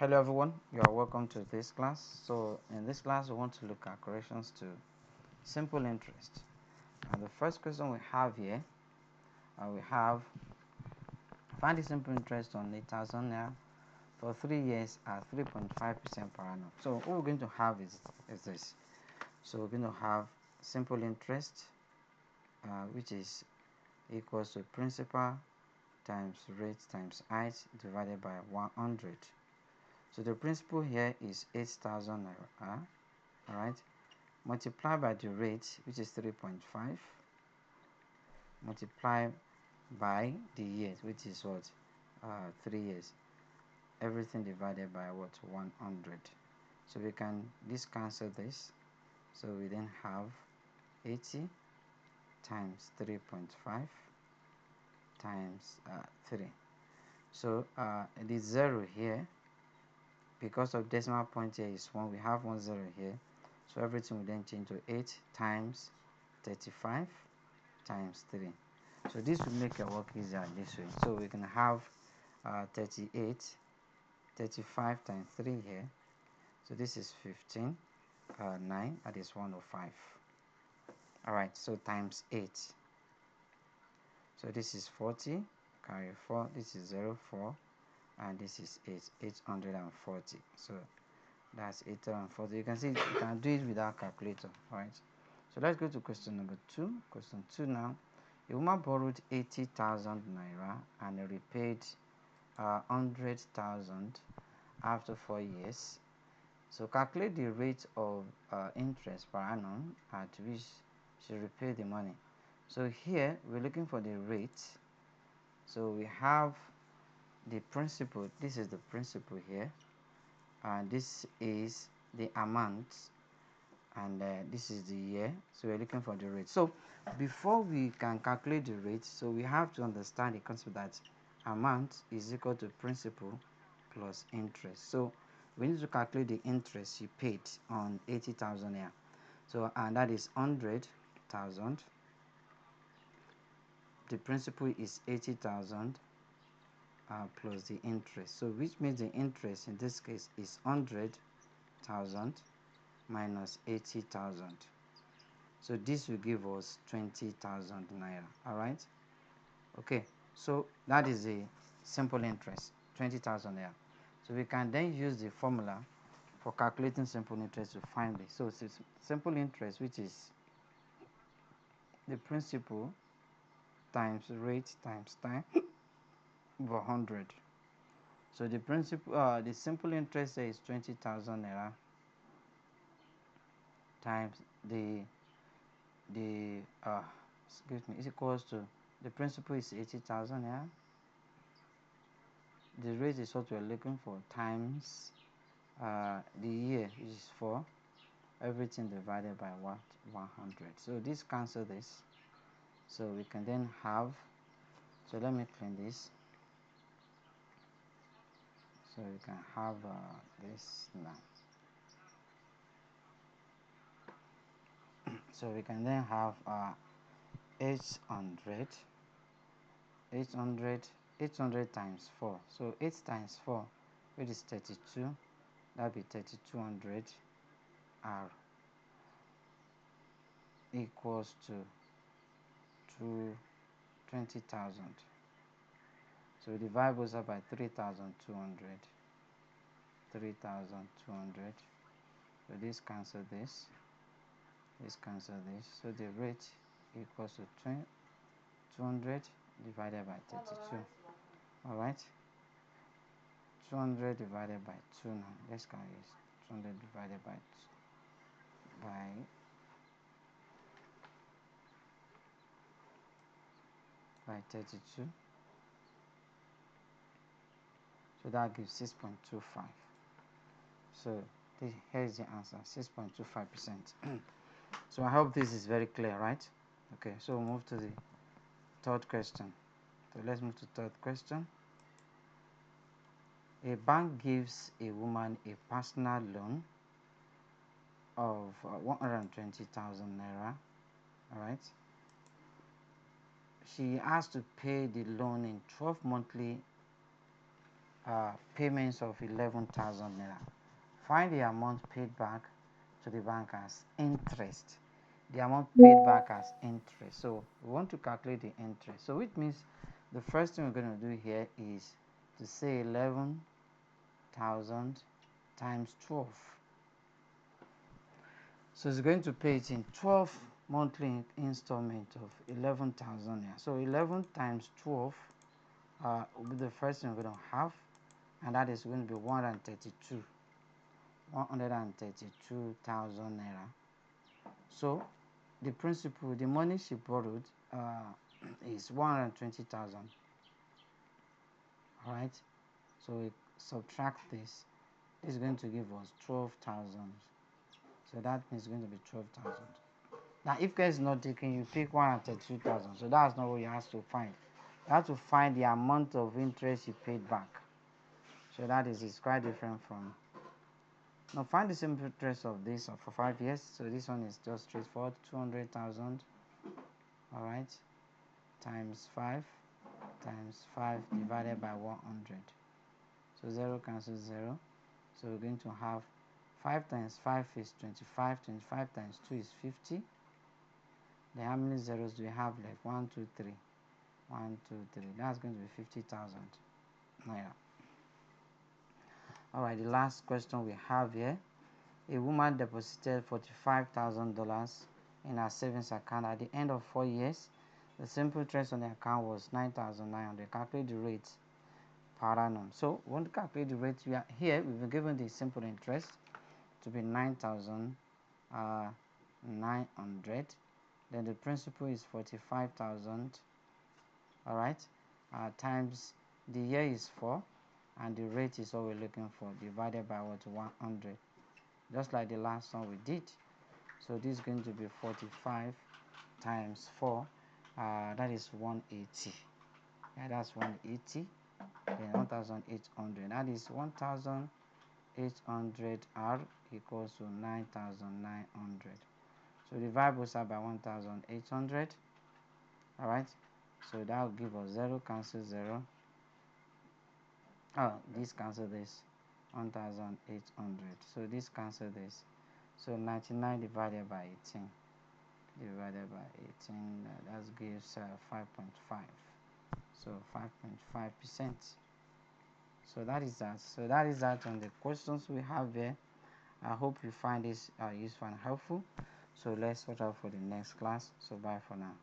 Hello everyone, you are welcome to this class. So in this class we want to look at corrections to simple interest. And the first question we have here, we have find the simple interest on 8,000 naira for 3 years at 3.5% per annum. So what we're going to have is this. So we're going to have simple interest, which is equals to principal times rate times height divided by 100. So the principal here is 8,000 naira, alright, multiply by the rate, which is 3.5, multiply by the years, which is what, 3 years, everything divided by what, 100. So we can cancel this, so we then have 80 times 3.5 times 3. So the 0 here, because of decimal point here is 1, we have 1 0 here, so everything will then change to 8 times 35 times 3. So this will make your work easier this way. So we can have 38, 35 times 3 here. So this is 15, 9, that is 105. Alright, so times 8. So this is 40, carry 4, this is 0, 4, and this is 8, 840. So that's 840. You can see you can do it without calculator, right? So let's go to question number 2. Question 2 now. A woman borrowed 80,000 naira and repaid 100,000 after 4 years. So calculate the rate of interest per annum at which she repaid the money. So here we're looking for the rate. So we have the principal. This is the principal here, and this is the amount, and this is the year. So we're looking for the rate. So before we can calculate the rate, so we have to understand the concept that amount is equal to principal plus interest. So we need to calculate the interest you paid on 80,000 here. So and that is 100,000. The principal is 80,000 plus the interest. So which means the interest in this case is 100,000 minus 80,000. So this will give us 20,000 naira. Alright. Okay. So that is a simple interest, 20,000 naira. So we can then use the formula for calculating simple interest to find this. So it's simple interest, which is the principal times rate times time over 100. So the principal, the simple interest there is 20,000 naira times the excuse me, is equals to the principal is 80,000 naira. The rate is what we're looking for times the year, which is 4, everything divided by what, 100. So this cancel this, so we can then have, so let me clean this, so we can have this now. So we can then have 800 times 4, so 8 times 4, which is 32, that be 3200 r equals to 20,000. So we divide both up by 3,200. So this cancel this, cancel this. So the rate equals to 200 divided by 32. Alright, 200 divided by 2 now. Let's carry it. 200 divided by 32. So that gives 6.25. So here is the answer, 6.25%. So I hope this is very clear, right? Okay, so we'll move to the third question. So let's move to the third question. A bank gives a woman a personal loan of 120,000 naira. Alright. She has to pay the loan in 12 monthly payments of 11,000 naira. Find the amount paid back to the bank as interest. The amount paid back as interest. So we want to calculate the interest. So which means the first thing we're going to do here is to say 11,000 times 12. So it's going to pay it in 12 monthly installment of 11,000 here. So 11 times 12 will be the first thing we're going to have, and that is going to be 132,000 naira. So the principal, the money she borrowed is 120,000. All right. So we subtract this. This is going to give us 12,000. So that means it's going to be 12,000. Now, if care is not taken, you pick 132,000. So that's not what you have to find. You have to find the amount of interest you paid back. So that is quite different from. Now, find the simple interest of this for 5 years. So this one is just straightforward, 200,000. All right, times 5 divided by 100. So 0 cancels 0. So we're going to have 5 times 5 is 25. 25 times 2 is 50. Then how many zeros do we have left? 1, 2, 3. 1, 2, 3. That's going to be 50,000 naira. Alright, the last question we have here. A woman deposited $45,000 in her savings account. At the end of 4 years, the simple interest on the account was 9,900. Calculate the rate per annum. So we want to calculate the rate. Here we've been given the simple interest to be 9,900. Then the principal is 45,000. All right, times the year is 4, and the rate is what we're looking for, divided by what? 100, just like the last one we did. So this is going to be 45 times 4, that is 180. Yeah, that's 180. Then 1,800, that is 1,800 r equals to 9,900. So the variables are by 1,800. All right, so that will give us 0 cancel 0. Oh, this cancel this, 1,800. So this cancel this. So 99 divided by 18. Divided by 18, that gives 5.5. So 5.5%. So that is that. So that is that on the questions we have there. I hope you find this useful and helpful. So let's watch out for the next class. So bye for now.